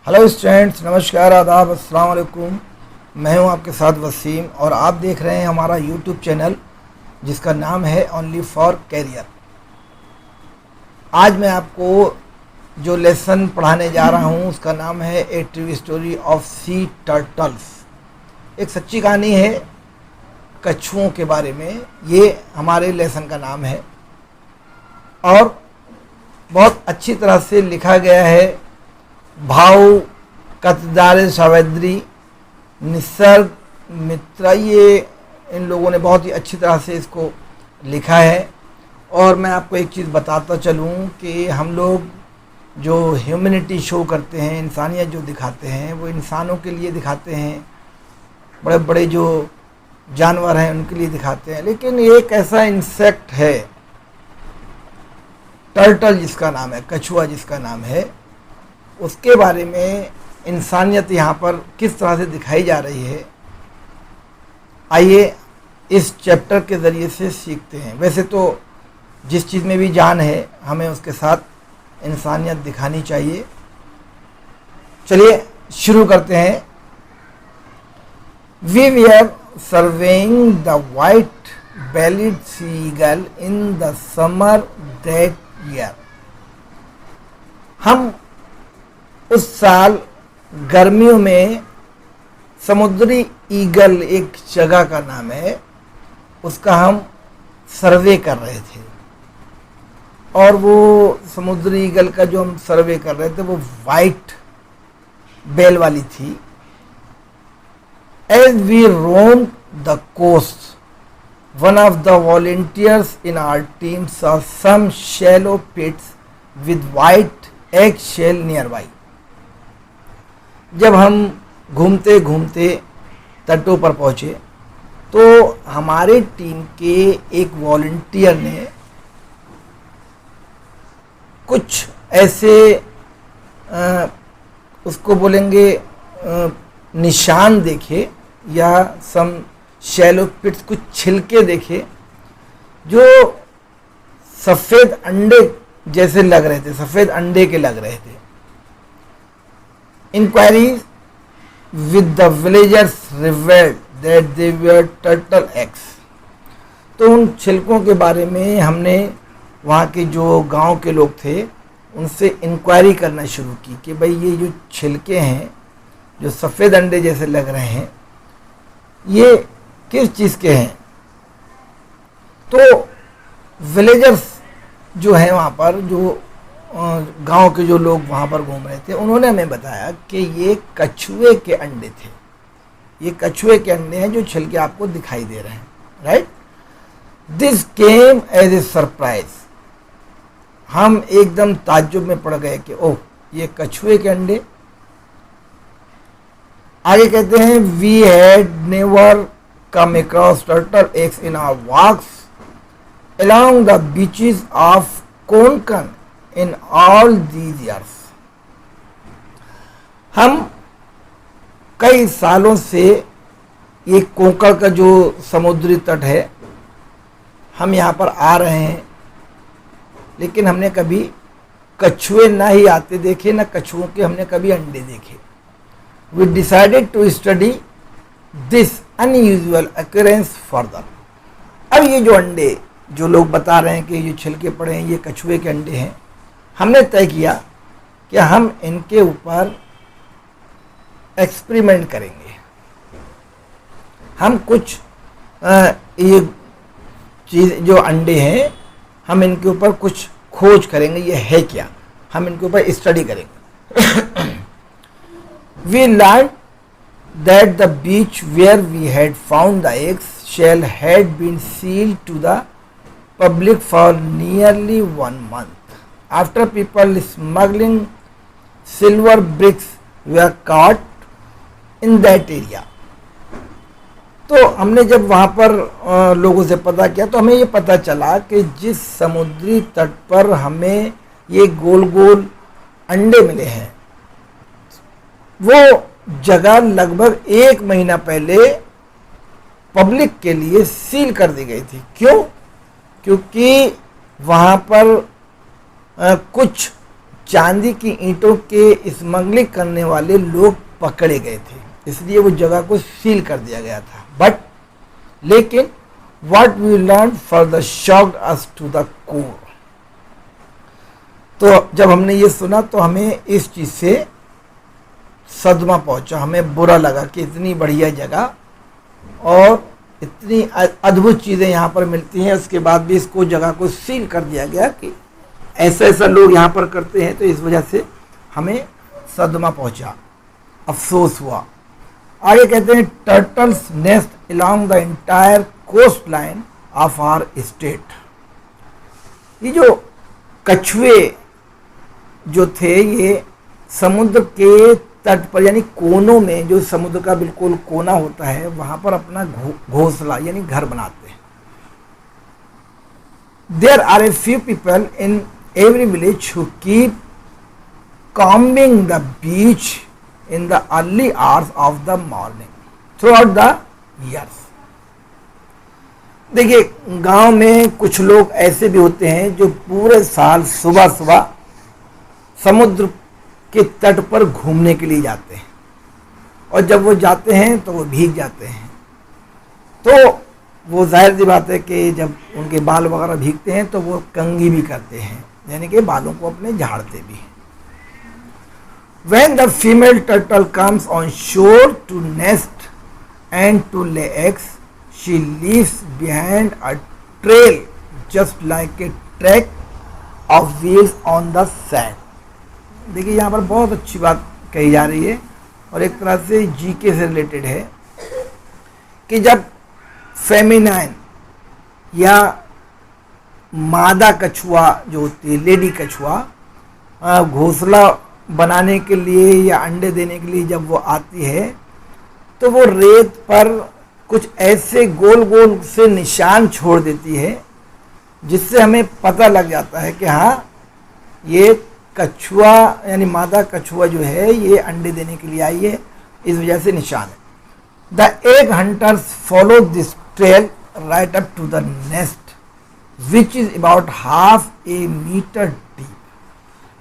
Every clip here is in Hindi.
हेलो स्टूडेंट्स, नमस्कार, आदाब, अस्सलाम वालेकुम। मैं हूं आपके साथ वसीम और आप देख रहे हैं हमारा यूट्यूब चैनल जिसका नाम है ओनली फॉर कैरियर। आज मैं आपको जो लेसन पढ़ाने जा रहा हूं उसका नाम है a true story of sea turtles. एक सच्ची कहानी है कछुओं के बारे में, ये हमारे लेसन का नाम है और बहुत अच्छी तरह से लिखा गया है। भाव कतदार सावित्री निसर्ग मित्रा, ये इन लोगों ने बहुत ही अच्छी तरह से इसको लिखा है। और मैं आपको एक चीज़ बताता चलूँ कि हम लोग जो ह्यूमैनिटी शो करते हैं, इंसानियत जो दिखाते हैं, वो इंसानों के लिए दिखाते हैं, बड़े बड़े जो जानवर हैं उनके लिए दिखाते हैं। लेकिन एक ऐसा इंसेक्ट है, टर्टल जिसका नाम है, कछुआ जिसका नाम है, उसके बारे में इंसानियत यहाँ पर किस तरह से दिखाई जा रही है, आइए इस चैप्टर के ज़रिए से सीखते हैं। वैसे तो जिस चीज़ में भी जान है हमें उसके साथ इंसानियत दिखानी चाहिए। चलिए शुरू करते हैं। We were surveying the white bellied seagull in the summer that year. हम उस साल गर्मियों में समुद्री ईगल, एक जगह का नाम है, उसका हम सर्वे कर रहे थे। और वो समुद्री ईगल का जो हम सर्वे कर रहे थे वो वाइट बेल वाली थी। As we roam the coast, one of the volunteers in our team saw some shallow pits with white eggshell nearby. जब हम घूमते घूमते तटों पर पहुँचे तो हमारे टीम के एक वॉलंटियर ने कुछ ऐसे उसको बोलेंगे निशान देखे या सम शैलो पिट्स, कुछ छिलके देखे जो सफ़ेद अंडे जैसे लग रहे थे, सफ़ेद अंडे के लग रहे थे। Enquiries with the villagers revealed that they were turtle eggs. तो उन छिलकों के बारे में हमने वहाँ के जो गांव के लोग थे उनसे इंक्वायरी करना शुरू की कि भाई ये जो छिलके हैं जो सफ़ेद अंडे जैसे लग रहे हैं, ये किस चीज़ के हैं। तो विलेजर्स जो हैं वहाँ पर, जो गांव के जो लोग वहाँ पर घूम रहे थे, उन्होंने हमें बताया कि ये कछुए के अंडे थे। ये कछुए के अंडे हैं जो छिलके आपको दिखाई दे रहे हैं, right. This came as a surprise. हम एकदम ताज्जुब में पड़ गए कि ओह, ये कछुए के अंडे। आगे कहते हैं, we had never come across turtle eggs in our walks along the beaches of Konkan in all these years. हम कई सालों से ये कोंकण का जो समुद्री तट है, हम यहाँ पर आ रहे हैं, लेकिन हमने कभी कछुए ना ही आते देखे, ना कछुओं के हमने कभी अंडे देखे। We decided to study this unusual occurrence further. अब ये जो अंडे जो लोग बता रहे हैं कि ये छिलके पड़े हैं, ये कछुए के अंडे हैं, हमने तय किया कि हम इनके ऊपर एक्सपेरिमेंट करेंगे। हम कुछ ये चीज़ जो अंडे हैं, हम इनके ऊपर कुछ खोज करेंगे, ये है क्या, हम इनके ऊपर स्टडी करेंगे। We learned that the beach where we had found the eggs shell had been sealed to the public for nearly 1 month. After people smuggling silver bricks were caught in that area. तो हमने जब वहाँ पर लोगों से पता किया तो हमें ये पता चला कि जिस समुद्री तट पर हमें ये गोल गोल अंडे मिले हैं, वो जगह लगभग 1 महीना पहले पब्लिक के लिए सील कर दी गई थी। क्यों? क्योंकि वहाँ पर कुछ चांदी की ईंटों के स्मगलिंग करने वाले लोग पकड़े गए थे, इसलिए वो जगह को सील कर दिया गया था। लेकिन what we learned further shocked us to the core। तो जब हमने ये सुना तो हमें इस चीज़ से सदमा पहुंचा, हमें बुरा लगा कि इतनी बढ़िया जगह और इतनी अद्भुत चीज़ें यहाँ पर मिलती हैं, उसके बाद भी इसको जगह को सील कर दिया गया कि ऐसा लोग यहाँ पर करते हैं। तो इस वजह से हमें सदमा पहुंचा, अफसोस हुआ। आगे कहते हैं turtles nest along the entire coast line of our state. ये जो कछुए जो थे ये समुद्र के तट पर यानी कोनों में, जो समुद्र का बिल्कुल कोना होता है वहां पर अपना घोंसला यानी घर बनाते हैं। There are a few people in every village who keep combing the beach in the early hours of the morning throughout the years। देखिए गांव में कुछ लोग ऐसे भी होते हैं जो पूरे साल सुबह सुबह समुद्र के तट पर घूमने के लिए जाते हैं, और जब वो जाते हैं तो वो भीग जाते हैं। तो वो जाहिर सी बात है कि जब उनके बाल वगैरह भीगते हैं तो वो कंघी भी करते हैं, यानी कि बालों को अपने झाड़ते भी हैं। When the female turtle comes on shore to nest and to lay eggs, she leaves behind a trail just like a track of wheels on the sand। देखिए यहाँ पर बहुत अच्छी बात कही जा रही है और एक तरह से जीके से रिलेटेड है कि जब फेमिनाइन या मादा कछुआ जो होती है, लेडी कछुआ घोंसला बनाने के लिए या अंडे देने के लिए जब वो आती है तो वो रेत पर कुछ ऐसे गोल गोल से निशान छोड़ देती है जिससे हमें पता लग जाता है कि हाँ ये कछुआ यानी मादा कछुआ जो है ये अंडे देने के लिए आई है, इस वजह से निशान है। The egg hunters follow this trail right up to the nest which is about half a metre deep.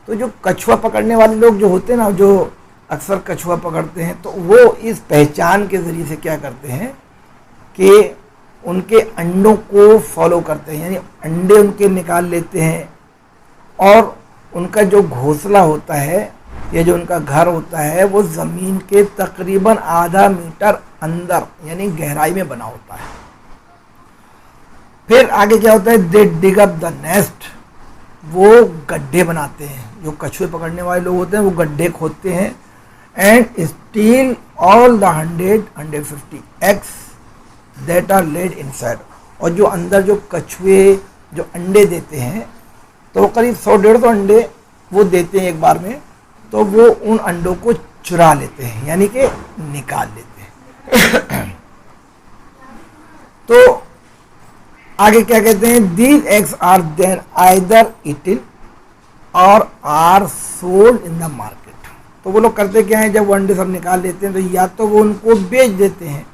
तो जो कछुआ पकड़ने वाले लोग जो होते हैं ना, जो अक्सर कछुआ पकड़ते हैं, तो वो इस पहचान के ज़रिए से क्या करते हैं कि उनके अंडों को फॉलो करते हैं, यानी अंडे उनके निकाल लेते हैं और उनका जो घोंसला होता है या जो उनका घर होता है वो ज़मीन के तकरीबन आधा मीटर अंदर यानी गहराई में बना होता है। फिर आगे क्या होता है, दे डिग अप द नेस्ट, वो गड्ढे बनाते हैं। जो कछुए पकड़ने वाले लोग होते हैं वो गड्ढे खोदते हैं and steal all the 150 eggs that are laid inside. और जो अंदर जो कछुए जो अंडे देते हैं तो वो करीब 100-150 अंडे वो देते हैं एक बार में, तो वो उन अंडों को चुरा लेते हैं यानी कि निकाल लेते हैं। तो आगे क्या कहते हैं, these eggs are then either eaten or are sold in the market. तो वो लोग करते क्या है, जब वो अंडे सब निकाल लेते हैं तो या तो वो उनको बेच देते हैं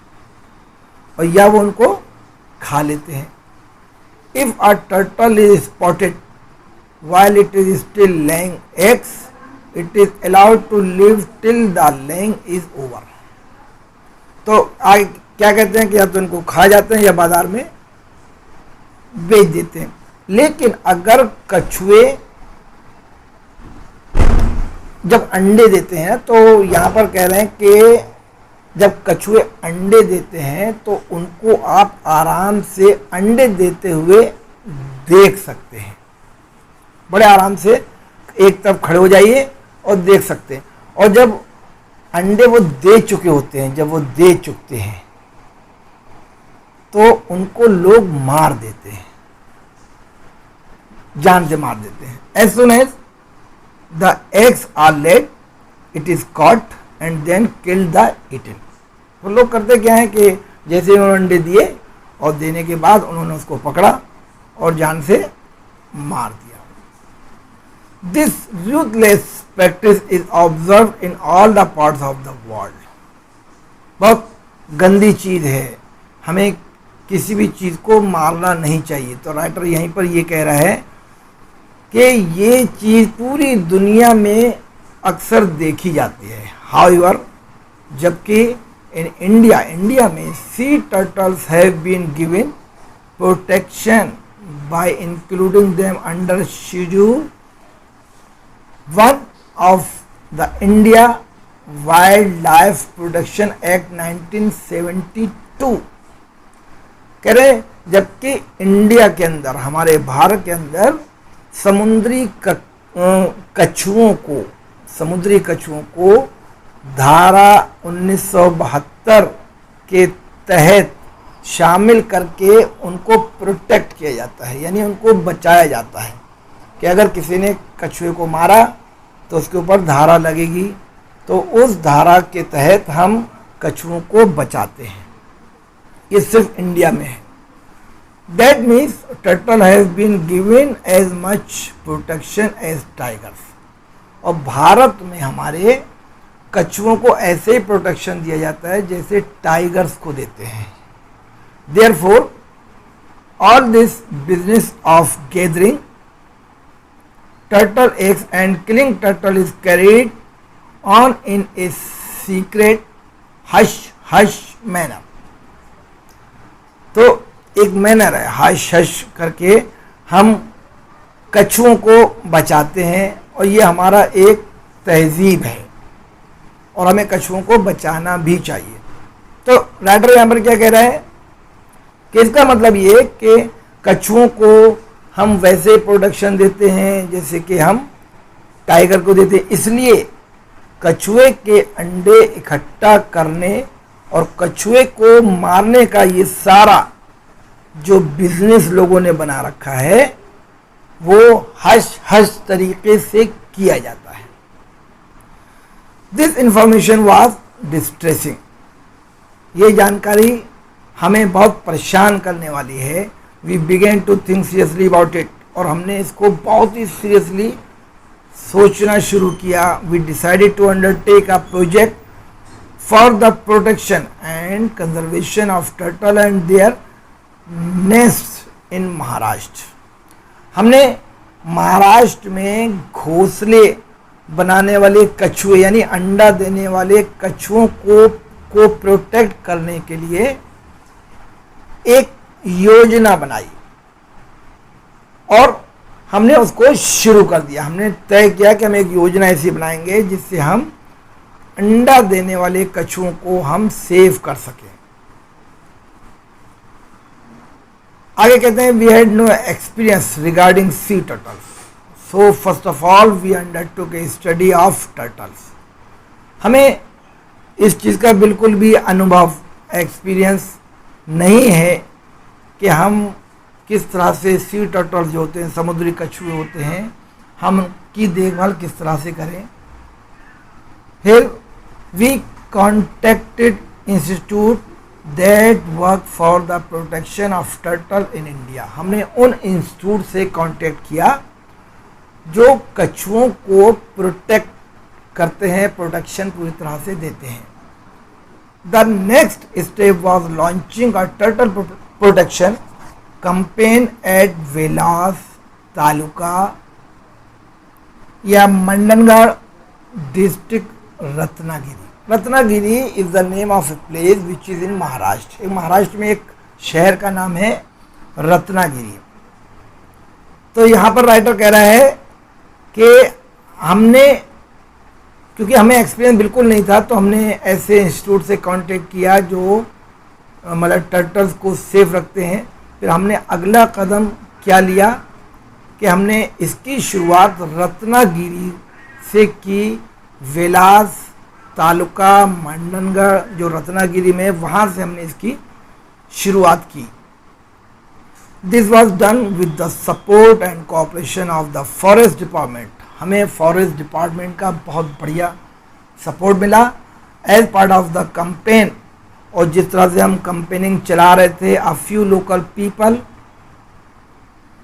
और या वो उनको खा लेते हैं। If a turtle is spotted while it is still laying eggs, it is allowed to live till the laying is over। तो आगे क्या कहते हैं कि या तो इनको खा जाते हैं या बाजार में बेच देते हैं। लेकिन अगर कछुए जब अंडे देते हैं तो यहाँ पर कह रहे हैं कि जब कछुए अंडे देते हैं तो उनको आप आराम से अंडे देते हुए देख सकते हैं। बड़े आराम से एक तरफ खड़े हो जाइए और देख सकते हैं। और जब अंडे वो दे चुके होते हैं, जब वो दे चुकते हैं तो उनको लोग मार देते हैं, जान से मार देते हैं। As soon as the eggs are laid it is caught and then killed the eaten. तो लोग करते क्या है कि जैसे उन्होंने अंडे दिए और देने के बाद उन्होंने उसको पकड़ा और जान से मार दिया। This ruthless practice is observed in all the parts of the world। बहुत गंदी चीज़ है, हमें किसी भी चीज़ को मारना नहीं चाहिए। तो राइटर यहीं पर ये कह रहा है कि ये चीज़ पूरी दुनिया में अक्सर देखी जाती है। हाउएवर, जबकि इन इंडिया में sea turtles have been given protection by including them under schedule 1 of the India wild life protection act 1972। कह रहे जबकि इंडिया के अंदर, हमारे भारत के अंदर समुद्री कछुओं को धारा 1972 के तहत शामिल करके उनको प्रोटेक्ट किया जाता है, यानी उनको बचाया जाता है कि अगर किसी ने कछुए को मारा तो उसके ऊपर धारा लगेगी, तो उस धारा के तहत हम कछुओं को बचाते हैं। ये सिर्फ इंडिया में है। That means turtle has been given as much protection as tigers। और भारत में हमारे कछुओं को ऐसे ही प्रोटेक्शन दिया जाता है जैसे टाइगर्स को देते हैं। Therefore, all this business of gathering turtle eggs and killing turtle is carried on in a secret hush manner। तो एक मैनर है, हश हश करके हम कछुओं को बचाते हैं, और ये हमारा एक तहजीब है और हमें कछुओं को बचाना भी चाहिए। तो राइटर यहाँ पर क्या कह रहा है कि इसका मतलब ये कि कछुओं को हम वैसे प्रोटेक्शन देते हैं जैसे कि हम टाइगर को देते हैं। इसलिए कछुए के अंडे इकट्ठा करने और कछुए को मारने का ये सारा जो बिजनेस लोगों ने बना रखा है वो हश तरीके से किया जाता है। This information was distressing. ये जानकारी हमें बहुत परेशान करने वाली है। We began to think seriously about it. और हमने इसको बहुत ही सीरियसली सोचना शुरू किया। We decided to undertake a project for the protection and conservation of turtle and their nest in Maharashtra. हमने महाराष्ट्र में घोंसले बनाने वाले कछुए यानी अंडा देने वाले कछुओं को प्रोटेक्ट करने के लिए एक योजना बनाई और हमने उसको शुरू कर दिया। हमने तय किया कि हम एक योजना ऐसी बनाएंगे जिससे हम अंडा देने वाले कछुओं को हम सेव कर सकें। आगे कहते हैं we had no experience regarding sea turtles, so first of all we undertook a study of turtles. हमें इस चीज़ का बिल्कुल भी अनुभव एक्सपीरियंस नहीं है कि हम किस तरह से सी टर्टल्स जो होते हैं, समुद्री कछुए होते हैं, हम उनकी देखभाल किस तरह से करें। फिर we contacted institute that work for the protection of turtle in India. हमने उन इंस्टीट्यूट से कांटेक्ट किया जो कछुओं को प्रोटेक्ट करते हैं, प्रोटेक्शन पूरी तरह से देते हैं। The next step was launching a turtle protection campaign at Velas taluka या Mandangad district Ratnagiri. Ratnagiri is the name of a place which is in Maharashtra. Maharashtra में एक शहर का नाम है रत्नागिरी। तो यहाँ पर राइटर कह रहा है कि हमने, क्योंकि हमें एक्सपीरियंस बिल्कुल नहीं था, तो हमने ऐसे इंस्टीट्यूट से कांटेक्ट किया जो मतलब टर्टल्स को सेफ रखते हैं। फिर हमने अगला कदम क्या लिया कि हमने इसकी शुरुआत रत्नागिरी से की। वेलास तालुका मंडनगढ़ जो रत्नागिरी में, वहाँ से हमने इसकी शुरुआत की। This was done with the support and cooperation of the forest department. हमें फॉरेस्ट डिपार्टमेंट का बहुत बढ़िया सपोर्ट मिला as part of the campaign. और जिस तरह से हम कैंपेनिंग चला रहे थे, a few local people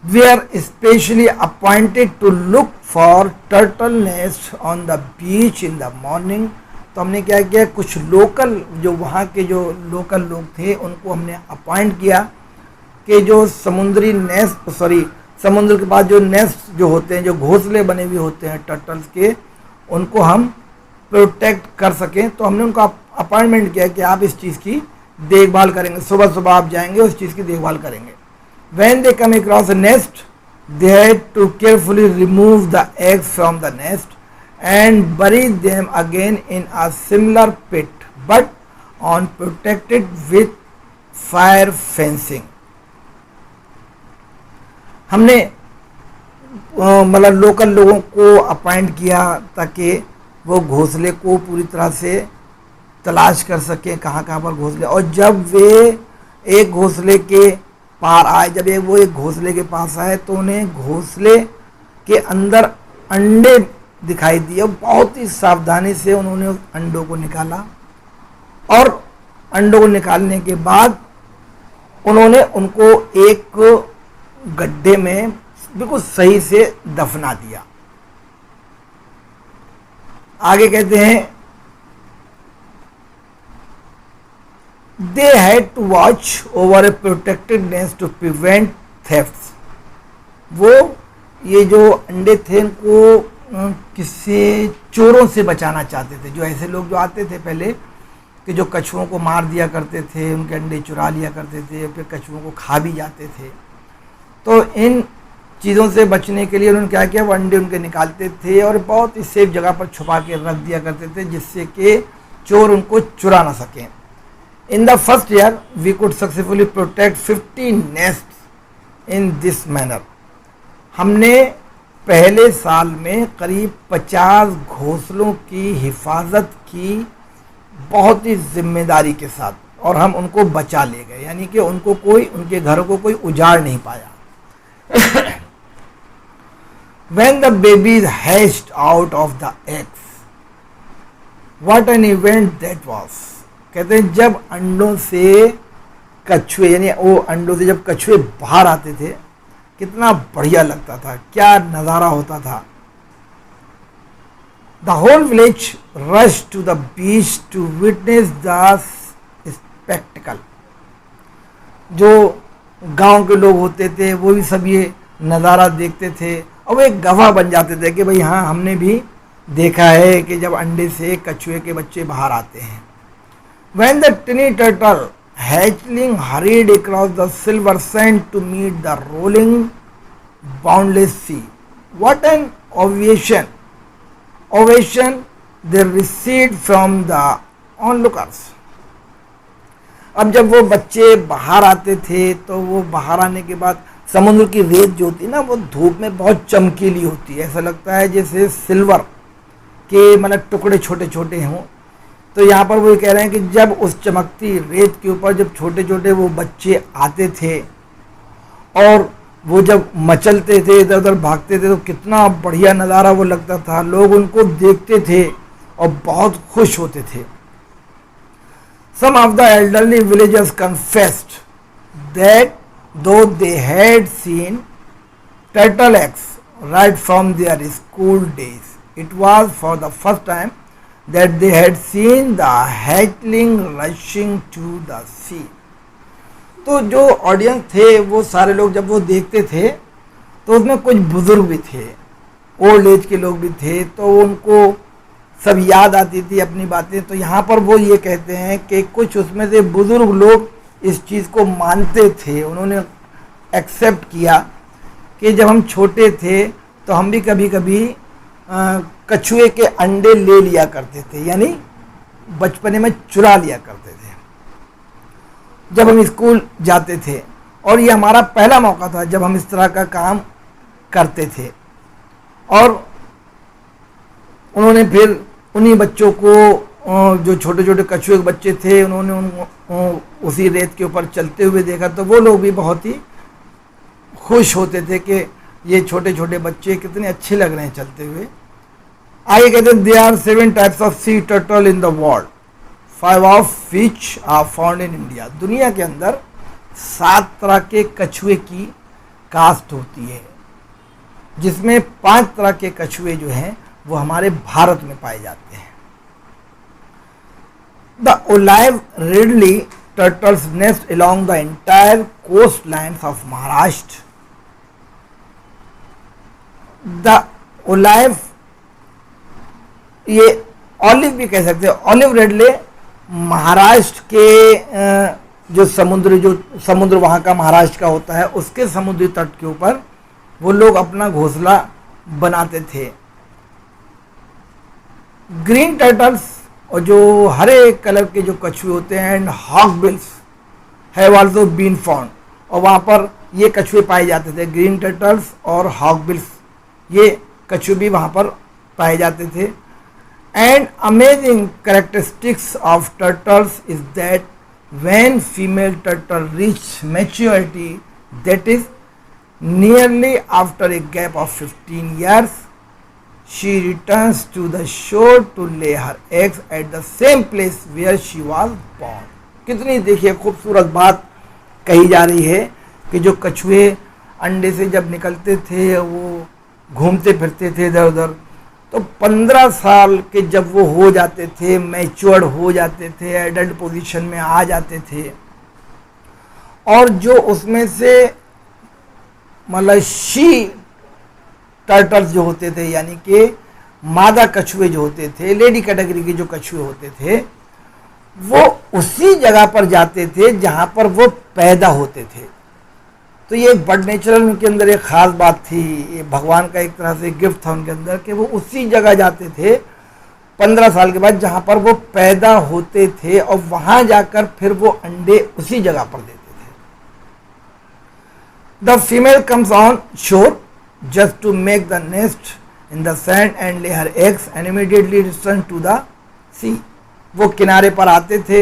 were specially appointed to look for turtle nest on the beach in the morning. तो हमने क्या किया, कुछ लोकल जो वहाँ के जो लोकल लोग थे उनको हमने अपॉइंट किया कि जो समुद्री नेस्ट समुद्र के पास जो नेस्ट जो होते हैं, जो घोंसले बने हुए होते हैं टर्टल्स के, उनको हम प्रोटेक्ट कर सकें। तो हमने उनका अपॉइंटमेंट किया कि आप इस चीज़ की देखभाल करेंगे, सुबह सुबह आप जाएंगे उस चीज़ की देखभाल करेंगे। When they come across a nest, they had to carefully remove the eggs from the nest and bury them again in a similar pit, but on protected with fire fencing. हमने मतलब लोकल लोगों को अपॉइंट किया ताकि वो घोंसले को पूरी तरह से तलाश कर सकें कहाँ कहाँ पर घोंसले, और जब वे एक घोंसले के पार आए, जब वो एक घोंसले के पास आए तो उन्हें घोंसले के अंदर अंडे दिखाई दिए। बहुत ही सावधानी से उन्होंने उस अंडों को निकाला और अंडों को निकालने के बाद उन्होंने उनको एक गड्ढे में बिल्कुल सही से दफना दिया। आगे कहते हैं they had to watch over a protected nest to prevent thefts. वो ये जो अंडे थे इनको किसी चोरों से बचाना चाहते थे। जो ऐसे लोग जो आते थे पहले कि जो कछुओं को मार दिया करते थे, उनके अंडे चुरा लिया करते थे, फिर कछुओं को खा भी जाते थे। तो इन चीज़ों से बचने के लिए उन्होंने क्या किया, वो अंडे उनके निकालते थे और बहुत ही सेफ जगह पर छुपा के रख दिया करते थे जिससे कि चोर उनको चुरा ना सकें। In the first year, we could successfully protect 50 nests in this manner. हमने पहले साल में करीब 50 घोंसलों की हिफाजत की बहुत ही जिम्मेदारी के साथ, और हम उनको बचा ले गए, यानी कि उनको कोई, उनके घरों को कोई उजाड़ नहीं पाया। When the babies hatched out of the eggs, what an event that was. कहते हैं जब अंडों से कछुए, यानी वो अंडों से जब कछुए बाहर आते थे कितना बढ़िया लगता था, क्या नज़ारा होता था। The whole village rushed to the beach to witness the spectacle. जो गांव के लोग होते थे वो भी सब ये नज़ारा देखते थे और वो एक गवाह बन जाते थे कि भाई हाँ, हमने भी देखा है कि जब अंडे से कछुए के बच्चे बाहर आते हैं। When the tiny turtle hatchling hurried across the silver sand to meet the rolling boundless sea, what an ovation they received from the onlookers. अब जब वो बच्चे बाहर आते थे तो वो बाहर आने के बाद समुद्र की रेत जो होती है ना, वो धूप में बहुत चमकीली होती है, ऐसा लगता है जैसे सिल्वर के मतलब टुकड़े छोटे छोटे हों। तो यहाँ पर वो ये कह रहे हैं कि जब उस चमकती रेत के ऊपर जब छोटे छोटे वो बच्चे आते थे और वो जब मचलते थे, इधर उधर भागते थे, तो कितना बढ़िया नज़ारा वो लगता था। लोग उनको देखते थे और बहुत खुश होते थे। Some of the elderly villagers confessed that though they had seen turtle eggs right from their school days, it was for the first time that they had seen the hatchling rushing to the sea. तो जो ऑडियंस थे वो सारे लोग जब वो देखते थे तो उसमें कुछ बुजुर्ग भी थे, ओल्ड एज के लोग भी थे, तो उनको सब याद आती थी अपनी बातें। तो यहाँ पर वो ये कहते हैं कि कुछ उसमें से बुजुर्ग लोग इस चीज़ को मानते थे, उन्होंने एक्सेप्ट किया कि जब हम छोटे थे तो हम भी कभी कभी कछुए के अंडे ले लिया करते थे, यानी बचपने में चुरा लिया करते थे जब हम स्कूल जाते थे, और ये हमारा पहला मौका था जब हम इस तरह का काम करते थे। और उन्होंने फिर उन्हीं बच्चों को, जो छोटे छोटे कछुए के बच्चे थे, उन्होंने उसी रेत के ऊपर चलते हुए देखा, तो वो लोग भी बहुत ही खुश होते थे कि ये छोटे छोटे बच्चे कितने अच्छे लग रहे हैं चलते हुए। आगे कहते हैं there are 7 types of sea turtle in the world, 5 of which are found in India. दुनिया के अंदर 7 तरह के कछुए की कास्ट होती है, जिसमें 5 तरह के कछुए जो हैं वो हमारे भारत में पाए जाते हैं। The olive ridley turtles nest along the entire coastlines of Maharashtra the olive, ये ऑलिव भी कह सकते हैं, ऑलिव रिडले महाराष्ट्र के जो समुद्र वहाँ का महाराष्ट्र का होता है, उसके समुद्री तट के ऊपर वो लोग अपना घोंसला बनाते थे। ग्रीन टर्टल्स और जो हरे कलर के जो कछुए होते हैं, and hawksbills have also been found, और वहाँ पर ये कछुए पाए जाते थे। ग्रीन टर्टल्स और हॉकबिल्स, ये कछुए भी वहाँ पर पाए जाते थे। And amazing characteristics of turtles is that when female turtle reach maturity, that is nearly after a gap of 15 years, she returns to the shore to lay her eggs at the same place where she was born. कितनी देखिए खूबसूरत बात कही जा रही है कि जो कछुए अंडे से जब निकलते थे, वो घूमते फिरते थे इधर उधर, तो 15 साल के जब वो हो जाते थे, मैच्योर्ड हो जाते थे, एडल्ट पोजीशन में आ जाते थे, और जो उसमें से मतलब शी टर्टल्स जो होते थे, यानी कि मादा कछुए जो होते थे, लेडी कैटेगरी के जो कछुए होते थे, वो उसी जगह पर जाते थे जहाँ पर वो पैदा होते थे। तो ये बर्ड नेचुरल उनके अंदर एक ख़ास बात थी, ये भगवान का एक तरह से गिफ्ट था उनके अंदर कि वो उसी जगह जाते थे 15 साल के बाद जहाँ पर वो पैदा होते थे, और वहाँ जाकर फिर वो अंडे उसी जगह पर देते थे। द फीमेल कम्स ऑन शोर just to make the nest in the sand and lay her eggs and immediately return to the sea. वो किनारे पर आते थे,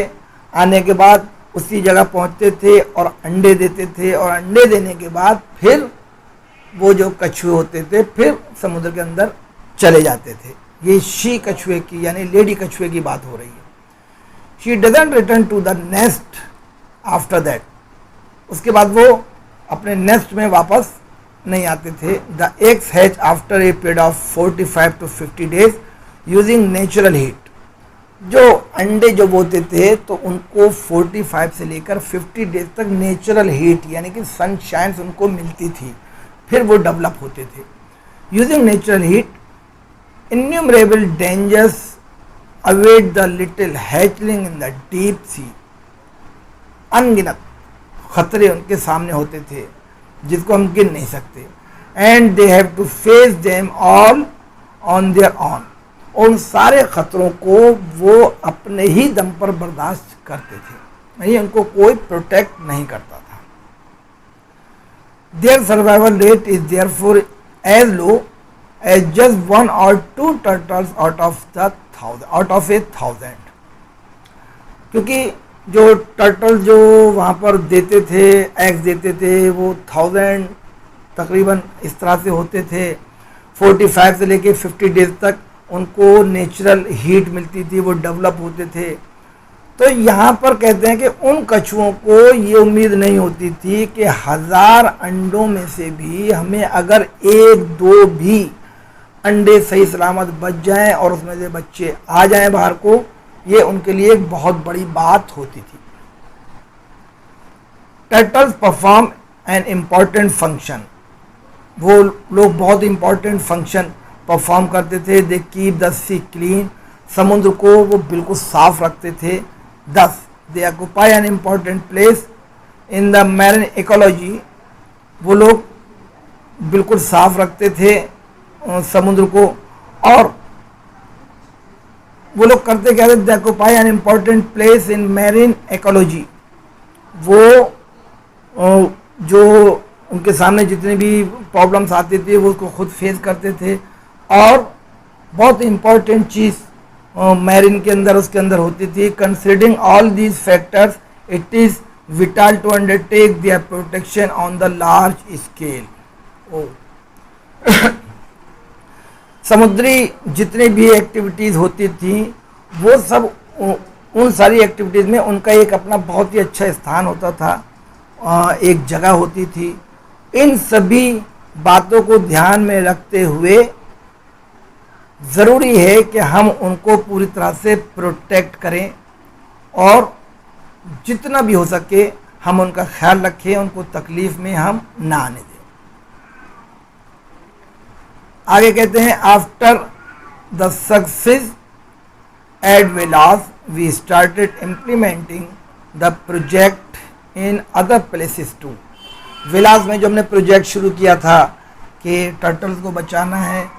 आने के बाद उसी जगह पहुंचते थे और अंडे देते थे, और अंडे देने के बाद फिर वो जो कछुए होते थे फिर समुद्र के अंदर चले जाते थे। ये शी कछुए की यानी लेडी कछुए की बात हो रही है। She doesn't return to the nest after that. उसके बाद वो अपने नेस्ट में वापस नहीं आते थे। The eggs hatch after a period of 45 to 50 days using natural heat. जो अंडे जो बोते थे तो उनको 45 से लेकर 50 डेज तक नेचुरल हीट यानी कि सनशाइन उनको मिलती थी, फिर वो डेवलप होते थे। Using natural heat innumerable dangers await the little hatchling in the deep sea. अनगिनत खतरे उनके सामने होते थे जिसको हम गिन नहीं सकते। And they have to face them all on their own. उन सारे खतरों को वो अपने ही दम पर बर्दाश्त करते थे, नहीं उनको कोई प्रोटेक्ट नहीं करता था। Their survival rate is therefore as low as just 1 or 2 turtles out of a 1000। क्योंकि जो टर्टल जो वहाँ पर देते थे, एग्स देते थे, वो 1000 तकरीबन इस तरह से होते थे। 45 से लेके 50 डेज तक उनको नेचुरल हीट मिलती थी, वो डेवलप होते थे। तो यहाँ पर कहते हैं कि उन कछुओं को ये उम्मीद नहीं होती थी कि 1000 अंडों में से भी हमें अगर 1-2 भी अंडे सही सलामत बच जाएं और उसमें से बच्चे आ जाएं बाहर को, ये उनके लिए एक बहुत बड़ी बात होती थी। Turtles perform an important function. वो लोग बहुत इम्पॉर्टेंट फंक्शन परफॉर्म करते थे। They keep the sea clean. समुद्र को वो बिल्कुल साफ रखते थे। Thus they occupy an important place in the marine ecology. वो लोग बिल्कुल साफ रखते थे समुद्र को। और वो लोग करते क्या थे, दे occupy an important place in marine ecology. वो जो उनके सामने जितनी भी प्रॉब्लम्स आती थी वो उसको खुद फेस करते थे। और बहुत इम्पॉर्टेंट चीज़ मैरिन के अंदर उसके अंदर होती थी। Considering all these factors it is vital to undertake their protection on the large scale. समुद्री जितनी भी एक्टिविटीज़ होती थी वो सब उन सारी एक्टिविटीज़ में उनका एक अपना बहुत ही अच्छा स्थान होता था, एक जगह होती थी। इन सभी बातों को ध्यान में रखते हुए ज़रूरी है कि हम उनको पूरी तरह से प्रोटेक्ट करें और जितना भी हो सके हम उनका ख्याल रखें, उनको तकलीफ़ में हम ना आने दें। आगे कहते हैं after the success at Velas we started implementing the project in other places too. Velas में जो हमने प्रोजेक्ट शुरू किया था कि टर्टल्स को बचाना है,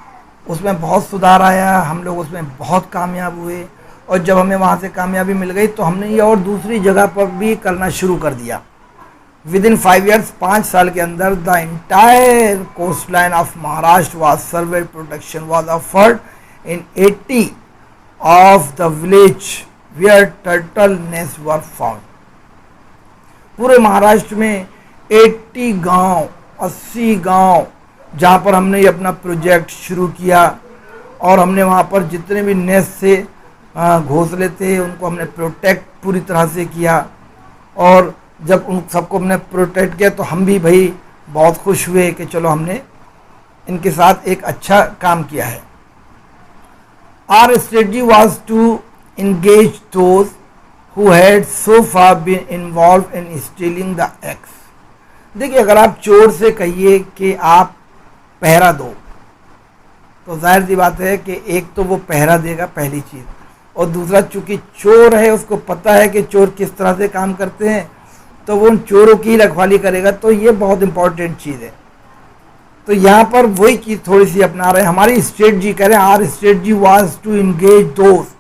उसमें बहुत सुधार आया, हम लोग उसमें बहुत कामयाब हुए, और जब हमें वहाँ से कामयाबी मिल गई तो हमने ये और दूसरी जगह पर भी करना शुरू कर दिया। विद इन 5 years, 5 साल के अंदर the entire coast line of Maharashtra was surveyed, protection was offered in 80 of the village where turtle nest were found. पूरे महाराष्ट्र में 80 गांव, 80 गांव जहाँ पर हमने ये अपना प्रोजेक्ट शुरू किया, और हमने वहाँ पर जितने भी नेस्ट से घोंसले थे उनको हमने प्रोटेक्ट पूरी तरह से किया। और जब उन सबको हमने प्रोटेक्ट किया तो हम भी भाई बहुत खुश हुए कि चलो हमने इनके साथ एक अच्छा काम किया है। Our strategy was to engage those who had so far been involved in stealing the eggs। देखिए, अगर आप चोर से कहिए कि आप पहरा दो तो जाहिर सी बात है कि एक तो वो पहरा देगा, पहली चीज़, और दूसरा चूंकि चोर है उसको पता है कि चोर किस तरह से काम करते हैं, तो वो उन चोरों की रखवाली करेगा। तो ये बहुत इंपॉर्टेंट चीज़ है। तो यहाँ पर वही चीज़ थोड़ी सी अपना रहे हैं। हमारी स्ट्रेटजी कह रहे हैं, our strategy was to engage दोस्त,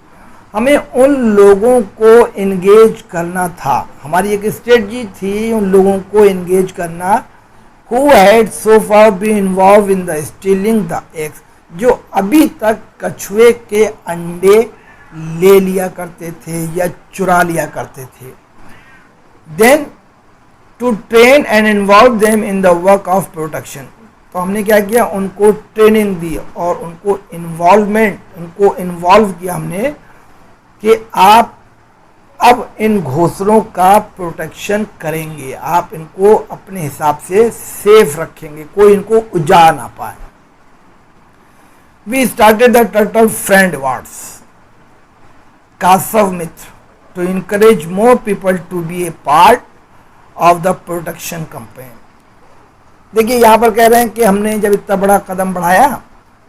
हमें उन लोगों को इंगेज करना था। हमारी एक स्ट्रेटजी थी उन लोगों को इंगेज करना who had so far been involved in the stealing the eggs, जो अभी तक कछुए के अंडे ले लिया करते थे या चुरा लिया करते थे। Then to train and involve them in the work of protection, तो हमने क्या किया, उनको ट्रेनिंग दी और उनको इन्वॉल्व किया हमने कि आप अब इन घोंसलों का प्रोटेक्शन करेंगे, आप इनको अपने हिसाब से सेफ रखेंगे, कोई इनको उजाड़ ना पाए। We started the turtle friend awards Kasav Mitra to encourage more people to be a part of the protection campaign. देखिए, यहाँ पर कह रहे हैं कि हमने जब इतना बड़ा कदम बढ़ाया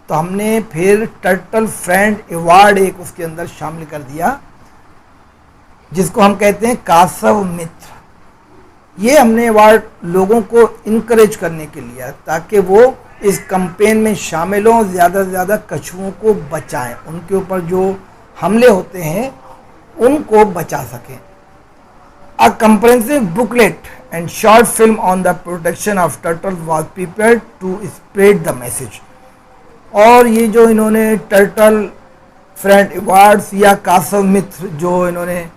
तो हमने फिर टर्टल फ्रेंड अवार्ड एक उसके अंदर शामिल कर दिया, जिसको हम कहते हैं कासव मित्र। ये हमने अवार्ड लोगों को इनकरेज करने के लिए ताकि वो इस कैंपेन में शामिल हों, ज़्यादा से ज़्यादा कछुओं को बचाएं, उनके ऊपर जो हमले होते हैं उनको बचा सकें। A comprehensive booklet and short film on the protection of turtle was prepared to spread the message. और ये जो इन्होंने टर्टल फ्रेंड अवार्ड्स या कासव मित्र जो इन्होंने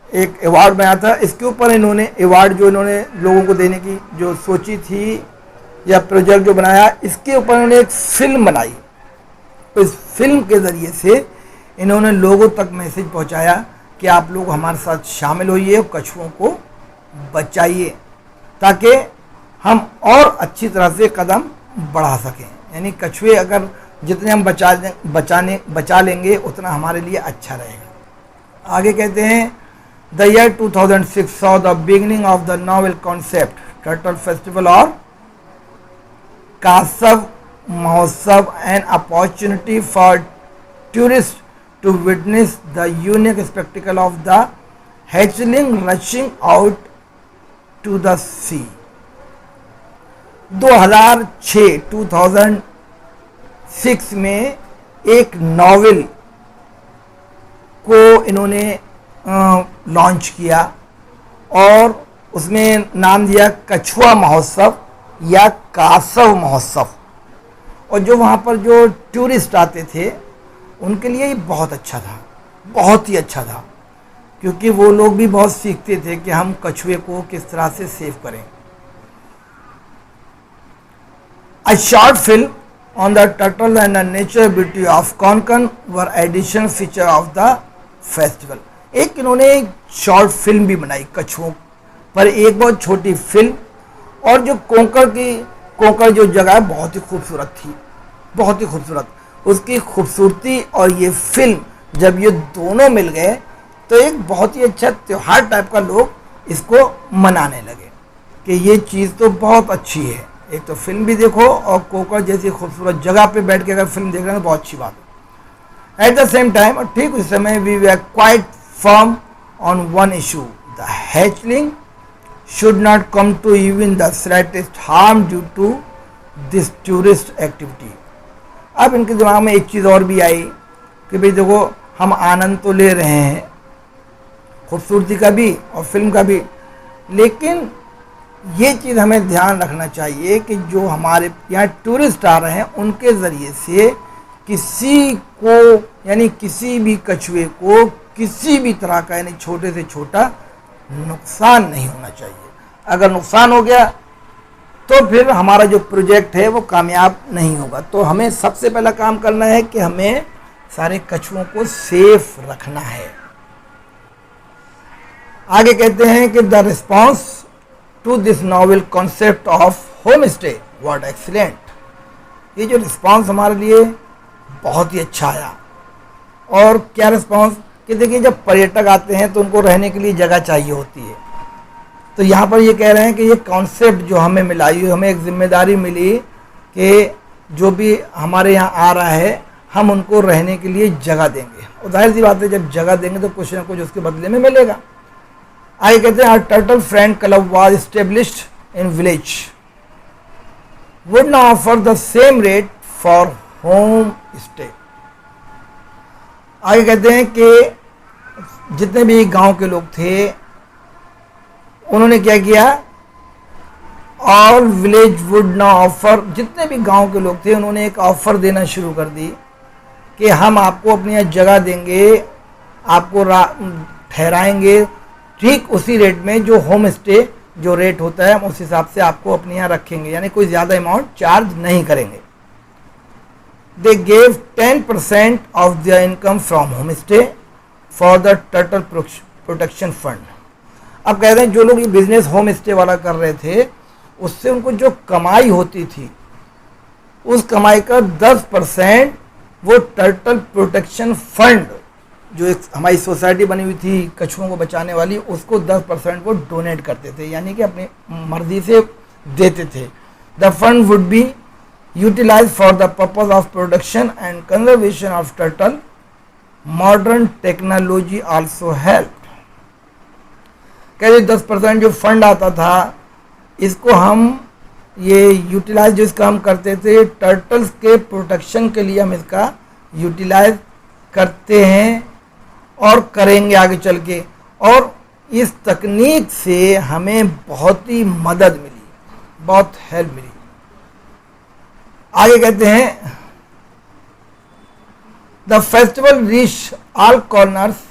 एक अवार्ड बनाया था, इसके ऊपर इन्होंने अवार्ड जो इन्होंने लोगों को देने की जो सोची थी या प्रोजेक्ट जो बनाया, इसके ऊपर इन्होंने एक फिल्म बनाई। तो इस फिल्म के ज़रिए से इन्होंने लोगों तक मैसेज पहुंचाया कि आप लोग हमारे साथ शामिल होइए और कछुओं को बचाइए, ताकि हम और अच्छी तरह से कदम बढ़ा सकें। यानी कछुए अगर जितने हम बचा लेंगे उतना हमारे लिए अच्छा रहेगा। आगे कहते हैं, The year 2006 saw the beginning of the novel concept Turtle Festival or Kasav Mahotsav, an opportunity for tourists to witness the unique spectacle of the hatchling rushing out to the sea। 2006 में एक नॉवेल को इन्होंने लॉन्च किया और उसमें नाम दिया कछुआ महोत्सव या कासव महोत्सव। और जो वहाँ पर जो टूरिस्ट आते थे उनके लिए ये बहुत अच्छा था, बहुत ही अच्छा था, क्योंकि वो लोग भी बहुत सीखते थे कि हम कछुए को किस तरह से सेव करें। A short film on the turtle and the natural beauty of Konkan were additional feature of the festival। एक इन्होंने शॉर्ट फिल्म भी बनाई कछुओं पर, एक बहुत छोटी फिल्म, और जो कोंकण जो जगह है बहुत ही खूबसूरत थी, बहुत ही खूबसूरत। उसकी खूबसूरती और ये फिल्म जब ये दोनों मिल गए तो एक बहुत ही अच्छा त्यौहार टाइप का लोग इसको मनाने लगे कि ये चीज़ तो बहुत अच्छी है। एक तो फिल्म भी देखो और कोकर जैसी खूबसूरत जगह पे बैठ के अगर फिल्म देख रहे हैं तो बहुत अच्छी बात है। एट द सेम टाइम, और ठीक उस समय, we were quite firm on one issue, the hatchling should not come to even the slightest harm due to this tourist activity। अब इनके दिमाग में एक चीज़ और भी आई कि भाई देखो, हम आनंद तो ले रहे हैं खूबसूरती का भी और फिल्म का भी, लेकिन ये चीज़ हमें ध्यान रखना चाहिए कि जो हमारे यहाँ टूरिस्ट आ रहे हैं उनके ज़रिए से किसी को, यानी किसी भी कछुए को किसी भी तरह का, यानी छोटे से छोटा नुकसान नहीं होना चाहिए। अगर नुकसान हो गया तो फिर हमारा जो प्रोजेक्ट है वो कामयाब नहीं होगा। तो हमें सबसे पहला काम करना है कि हमें सारे कछुओं को सेफ रखना है। आगे कहते हैं कि the response to this novel concept of home stay was excellent. ये जो रिस्पॉन्स हमारे लिए बहुत ही अच्छा आया। और क्या रिस्पॉन्स कि देखिए, जब पर्यटक आते हैं तो उनको रहने के लिए जगह चाहिए होती है। तो यहाँ पर ये कह रहे हैं कि ये कॉन्सेप्ट जो हमें मिला, ये हमें एक जिम्मेदारी मिली कि जो भी हमारे यहाँ आ रहा है हम उनको रहने के लिए जगह देंगे। और जाहिर सी बात है, जब जगह देंगे तो कुछ ना कुछ उसके बदले में मिलेगा। आगे कहते हैं, our turtle friend club was established in village, would not offer the same rate for home stay. आगे कहते हैं कि जितने भी गांव के लोग थे उन्होंने क्या किया, all village would not offer, जितने भी गांव के लोग थे उन्होंने एक ऑफ़र देना शुरू कर दी कि हम आपको अपनी यहाँ जगह देंगे, आपको ठहराएंगे ठीक उसी रेट में जो होम स्टे जो रेट होता है उस हिसाब से आपको अपने यहाँ रखेंगे, यानी कोई ज़्यादा अमाउंट चार्ज नहीं करेंगे। They gave 10% of their income from homestay for the turtle protection fund। अब कह रहे हैं जो लोग ये बिजनेस होम स्टे वाला कर रहे थे उससे उनको जो कमाई होती थी उस कमाई का 10% वो टर्टल प्रोटेक्शन फंड, जो एक हमारी सोसाइटी बनी हुई थी कछुओं को बचाने वाली, उसको 10% वो डोनेट करते थे, यानी कि अपनी मर्जी से देते थे। The fund would be utilized for the purpose of production and conservation of turtle। Modern technology also helped। कहते 10% जो फंड आता था इसको हम ये यूटिलाइज, जो इसका हम करते थे टर्टल्स के प्रोटेक्शन के लिए, हम इसका यूटिलाइज करते हैं और करेंगे आगे चल के। और इस तकनीक से हमें बहुत ही मदद मिली, बहुत हेल्प मिली। आगे कहते हैं, the festival reach all corners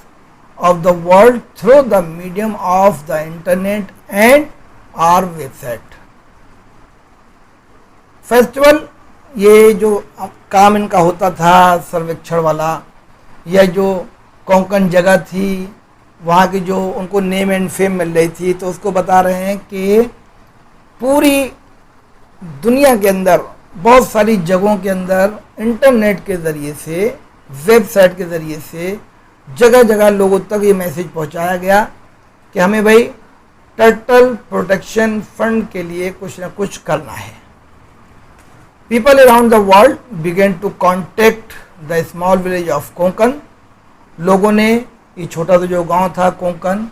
of the world through the medium of the internet and our website. Festival, ये जो काम इनका होता था सर्वेक्षण वाला, या जो कोंकण जगह थी वहाँ की जो उनको नेम एंड फेम मिल रही थी, तो उसको बता रहे हैं कि पूरी दुनिया के अंदर बहुत सारी जगहों के अंदर इंटरनेट के ज़रिए से, वेबसाइट के ज़रिए से जगह जगह लोगों तक ये मैसेज पहुंचाया गया कि हमें भाई टर्टल प्रोटेक्शन फंड के लिए कुछ ना कुछ करना है। People around the world began to contact the small village of Konkan. लोगों ने, ये छोटा सा जो गांव था कोंकण,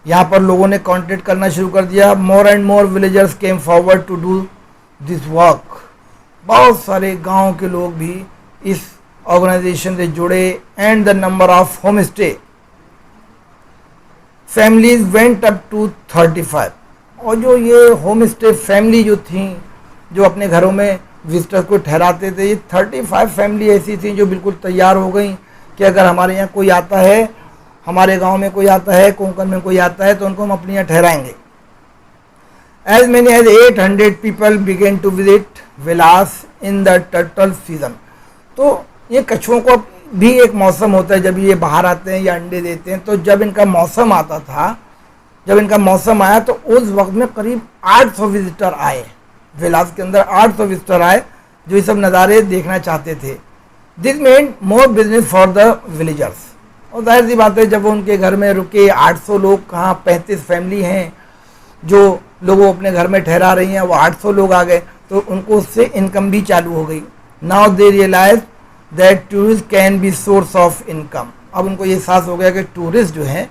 यहाँ पर लोगों ने कॉन्टेक्ट करना शुरू कर दिया। More and more villagers came forward to do this work. बहुत सारे गांव के लोग भी इस ऑर्गेनाइजेशन से जुड़े। And the number of home stay families went up to 35। और जो ये होम स्टे फैमिली जो थी, जो अपने घरों में विजिटर को ठहराते थे, ये 35 फैमिली ऐसी थी जो बिल्कुल तैयार हो गई कि अगर हमारे यहाँ कोई आता है, हमारे गांव में कोई आता है, कोंकण में कोई आता है, तो उनको हम अपने यहाँ ठहराएंगे। As many as 800 people began to visit villas in the turtle season। तो ये कछुओं को भी एक मौसम होता है जब ये बाहर आते हैं या अंडे देते हैं। तो जब इनका मौसम आता था, जब इनका मौसम आया तो उस वक्त में करीब 800 विजिटर आए, विलास के अंदर 800 विजिटर आए जो ये सब नज़ारे देखना चाहते थे। This meant more business for the villagers. और जाहिर सी बात है, जब वो उनके घर में रुके, 800 लोग कहाँ, 35 फैमिली हैं जो लोगों अपने घर में ठहरा रही हैं, वो 800 लोग आ गए, तो उनको उससे इनकम भी चालू हो गई। Now they realise that tourist can be source of income. अब उनको ये एहसास हो गया कि टूरिस्ट जो है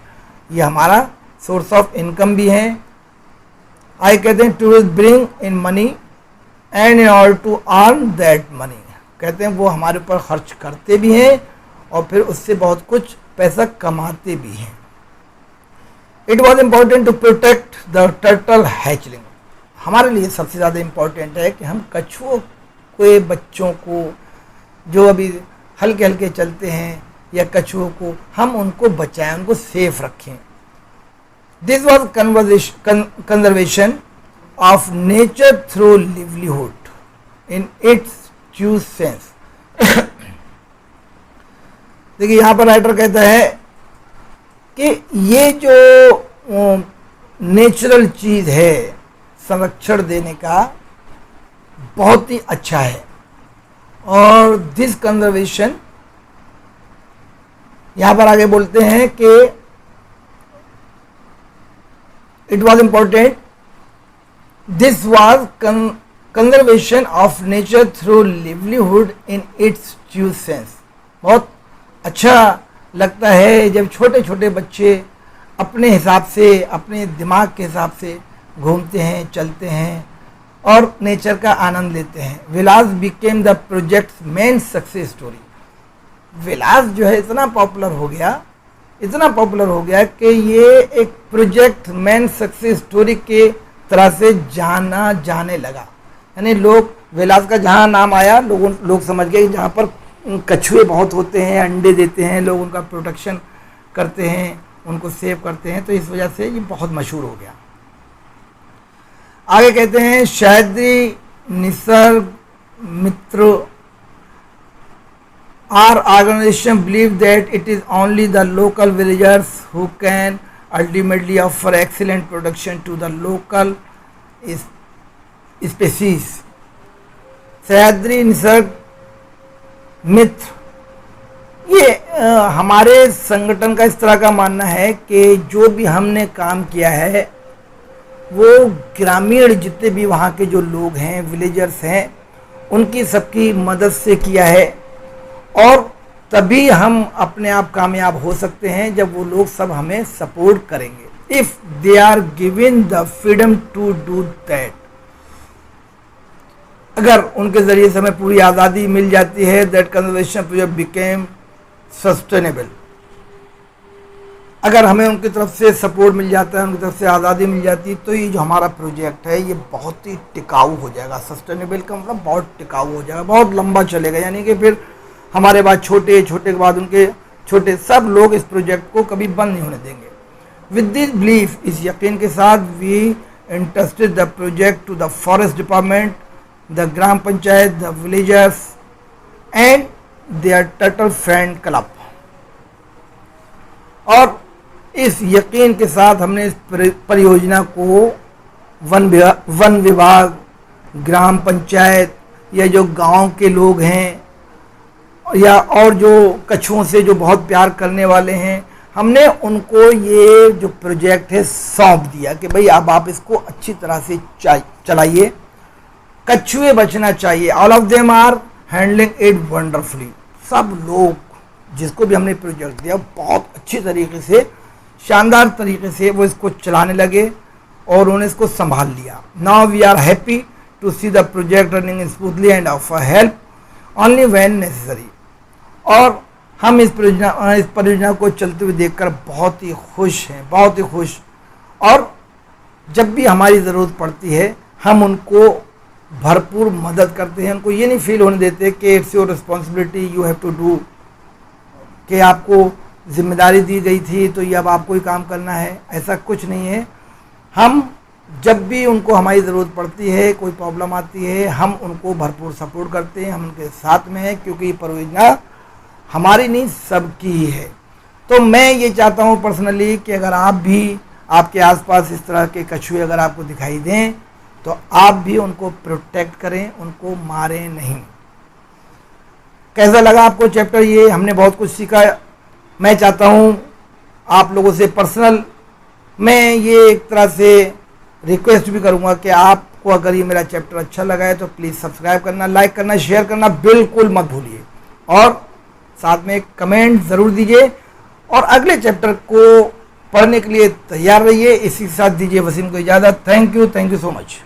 ये हमारा सोर्स ऑफ इनकम भी है। आई कहते हैं tourist bring in money and in order to earn that money, कहते हैं वो हमारे ऊपर खर्च करते भी हैं और फिर उससे बहुत कुछ पैसा कमाते भी हैं। It was important to protect the turtle hatchling. हमारे लिए सबसे ज़्यादा इम्पॉर्टेंट है कि हम कछुओं के बच्चों को जो अभी हल्के हल्के चलते हैं या कछुओं को हम उनको बचाएं, उनको सेफ रखें। This was conservation of nature through livelihood in its true sense. देखिए यहाँ पर राइटर कहता है कि ये जो नेचुरल चीज़ है संरक्षण देने का बहुत ही अच्छा है। और दिस कंजर्वेशन यहाँ पर आगे बोलते हैं कि it was important, this was conservation of nature through livelihood in its true sense. बहुत अच्छा लगता है जब छोटे छोटे बच्चे अपने हिसाब से, अपने दिमाग के हिसाब से घूमते हैं, चलते हैं और नेचर का आनंद लेते हैं। Velas became the project main success story. Velas जो है इतना पॉपुलर हो गया कि ये एक प्रोजेक्ट मेन सक्सेस स्टोरी के तरह से जाना जाने लगा। यानी लोग विलास का जहाँ नाम आया लोग समझ गए कि जहाँ पर कछुए बहुत होते हैं, अंडे देते हैं, लोग उनका प्रोटेक्शन करते हैं, उनको सेव करते हैं, तो इस वजह से ये बहुत मशहूर हो गया। आगे कहते हैं सह्याद्री निसर्ग मित्र our organization believe that it is only the local villagers who can ultimately offer excellent protection to the local species। Sahyadri Nisarga मित्र ये हमारे संगठन का इस तरह का मानना है कि जो भी हमने काम किया है वो ग्रामीण जितने भी वहाँ के जो लोग हैं, विलेजर्स हैं, उनकी सबकी मदद से किया है और तभी हम अपने आप कामयाब हो सकते हैं जब वो लोग सब हमें सपोर्ट करेंगे। If they are given the freedom to do that, अगर उनके ज़रिए से हमें पूरी आज़ादी मिल जाती है, that conservation project became sustainable. अगर हमें उनकी तरफ से सपोर्ट मिल जाता है, उनकी तरफ से आज़ादी मिल जाती है, तो ये जो हमारा प्रोजेक्ट है ये बहुत ही टिकाऊ हो जाएगा। सस्टेनेबल का मतलब बहुत टिकाऊ हो जाएगा, बहुत लंबा चलेगा। यानी कि फिर हमारे बाद छोटे के बाद उनके छोटे सब लोग इस प्रोजेक्ट को कभी बंद नहीं होने देंगे। विद दिस बिलीफ, इस यकीन के साथ, we interested the project to the forest department, the gram panchayat, the villagers and their turtle friend club. और इस यकीन के साथ हमने इस परियोजना को वन विभाग, ग्राम पंचायत या जो गांव के लोग हैं या और जो कछुओं से जो बहुत प्यार करने वाले हैं, हमने उनको ये जो प्रोजेक्ट है सौंप दिया कि भाई अब आप इसको अच्छी तरह से चलाइए, कछुए बचना चाहिए। All of them are handling it wonderfully. सब लोग जिसको भी हमने प्रोजेक्ट दिया बहुत अच्छी तरीके से, शानदार तरीके से वो इसको चलाने लगे और उन्होंने इसको संभाल लिया। Now we are happy to see the project running smoothly and offer help only when necessary. और हम इस परियोजना को चलते हुए देखकर बहुत ही खुश हैं, बहुत ही खुश। और जब भी हमारी ज़रूरत पड़ती है हम उनको भरपूर मदद करते हैं। उनको ये नहीं फील होने देते कि it's your responsibility, you have to do, कि आपको जिम्मेदारी दी गई थी तो ये अब आपको ही काम करना है। ऐसा कुछ नहीं है। हम जब भी उनको हमारी ज़रूरत पड़ती है, कोई प्रॉब्लम आती है, हम उनको भरपूर सपोर्ट करते हैं, हम उनके साथ में हैं, क्योंकि ये परियोजना हमारी नहीं सबकी ही है। तो मैं ये चाहता हूँ पर्सनली कि अगर आप भी, आपके आसपास इस तरह के कछुए अगर आपको दिखाई दें तो आप भी उनको प्रोटेक्ट करें, उनको मारें नहीं। कैसा लगा आपको चैप्टर? ये हमने बहुत कुछ सीखा। मैं चाहता हूँ आप लोगों से पर्सनल मैं ये एक तरह से रिक्वेस्ट भी करूँगा कि आप आपको अगर ये मेरा चैप्टर अच्छा लगा है तो प्लीज़ सब्सक्राइब करना, लाइक करना, शेयर करना बिल्कुल मत भूलिए, और साथ में कमेंट ज़रूर दीजिए, और अगले चैप्टर को पढ़ने के लिए तैयार रहिए। इसी के साथ दीजिए वसीम को इजाज़त। Thank you so much.